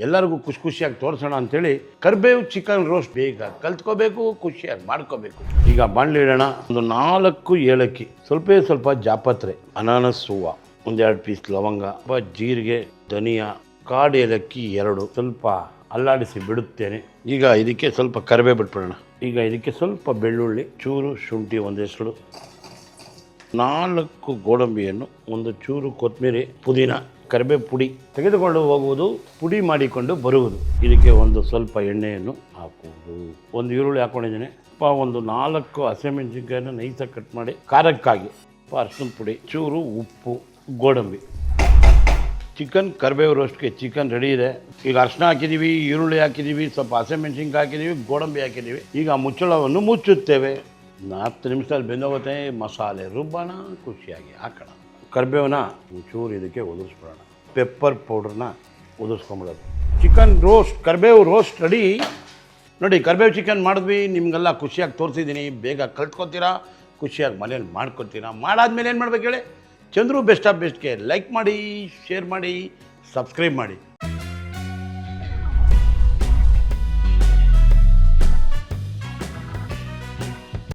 ಎಲ್ಲರಿಗೂ ಖುಷಿಯಾಗಿ ತೋರಿಸೋಣ ಅಂತೇಳಿ ಕರ್ಬೇವು ಚಿಕನ್ ರೋಸ್ಟ್ ಬೇಗ ಕಲ್ತ್ಕೋಬೇಕು, ಖುಷಿಯಾಗಿ ಮಾಡ್ಕೋಬೇಕು. ಈಗ ಬಾಣಲಿ ಇಡೋಣ. ಒಂದು 4 ಏಲಕ್ಕಿ, ಸ್ವಲ್ಪ ಜಾಪತ್ರೆ, ಅನಾನಸ್ ಹೂವು, 1-2 ಪೀಸ್ ಲವಂಗ, ಜೀರಿಗೆ, ಧನಿಯಾ, ಕಾಡು ಏಲಕ್ಕಿ 2, ಸ್ವಲ್ಪ ಅಲ್ಲಾಡಿಸಿ ಬಿಡುತ್ತೇನೆ. ಈಗ ಇದಕ್ಕೆ ಸ್ವಲ್ಪ ಕರಿಬೇವು ಬಿಟ್ಬಿಡೋಣ. ಈಗ ಇದಕ್ಕೆ ಸ್ವಲ್ಪ ಬೆಳ್ಳುಳ್ಳಿ, ಚೂರು ಶುಂಠಿ, ಒಂದೆಸಳು, 4 ಗೋಡಂಬಿಯನ್ನು, ಒಂದು ಚೂರು ಕೊತ್ತಂಬರಿ, ಪುದೀನ, ಕರಿಬೇವು ಪುಡಿ ತೆಗೆದುಕೊಂಡು ಹೋಗುವುದು, ಪುಡಿ ಮಾಡಿಕೊಂಡು ಬರುವುದು. ಇದಕ್ಕೆ ಒಂದು ಸ್ವಲ್ಪ ಎಣ್ಣೆಯನ್ನು ಹಾಕುವುದು. ಒಂದು ಈರುಳ್ಳಿ ಹಾಕ್ಕೊಂಡಿದ್ದೇನೆ. ಒಂದು 4 ಹಸಿಮೆಣಸಿನ್ಕಾಯನ್ನು ನೈಸಾಗಿ ಕಟ್ ಮಾಡಿ, ಖಾರಕ್ಕಾಗಿ ಅರಿಶಿನ ಪುಡಿ, ಚೂರು ಉಪ್ಪು, ಗೋಡಂಬಿ. ಚಿಕನ್ ಕರಿಬೇವು ರೋಸ್ಟ್ಗೆ ಚಿಕನ್ ರೆಡಿ ಇದೆ. ಈಗ ಅರಿಶಿನ ಹಾಕಿದ್ದೀವಿ, ಈರುಳ್ಳಿ ಹಾಕಿದ್ದೀವಿ, ಸ್ವಲ್ಪ ಹಸಿಮೆಣಸಿನ್ಕಾಯಿ ಹಾಕಿದ್ದೀವಿ, ಗೋಡಂಬಿ ಹಾಕಿದ್ದೀವಿ. ಈಗ ಮುಚ್ಚಳವನ್ನು ಮುಚ್ಚುತ್ತೇವೆ. 10 ನಿಮಿಷದಲ್ಲಿ ಬೆಂದೋಗುತ್ತೆ. ಮಸಾಲೆ ರುಬ್ಬಣ, ಖುಷಿಯಾಗಿ ಹಾಕೋಣ. ಕರಿಬೇವನ್ನ ಚೂರು ಇದಕ್ಕೆ ಉದುರಿಸ್ಬಿಡೋಣ. ಪೆಪ್ಪರ್ ಪೌಡ್ರನ್ನ ಉದುರಿಸ್ಕೊಂಬಿಡೋದು. ಚಿಕನ್ ರೋಸ್ಟ್, ಕರಿಬೇವು ರೋಸ್ಟ್ ರೆಡಿ. ನೋಡಿ, ಕರಿಬೇವು ಚಿಕನ್ ಮಾಡಿದ್ವಿ, ನಿಮಗೆಲ್ಲ ಖುಷಿಯಾಗಿ ತೋರಿಸಿದ್ದೀನಿ. ಬೇಗ ಕಲ್ತ್ಕೊತೀರಾ, ಖುಷಿಯಾಗಿ ಮನೇಲಿ ಮಾಡ್ಕೊತೀರಾ. ಮಾಡಾದ್ಮೇಲೆ ಏನು ಮಾಡ್ಬೇಕು ಹೇಳಿ? ಚಂದ್ರು ಬೆಸ್ಟ್ ಆಫ್ ಬೆಸ್ಟ್ಗೆ ಲೈಕ್ ಮಾಡಿ, ಶೇರ್ ಮಾಡಿ, ಸಬ್ಸ್ಕ್ರೈಬ್ ಮಾಡಿ.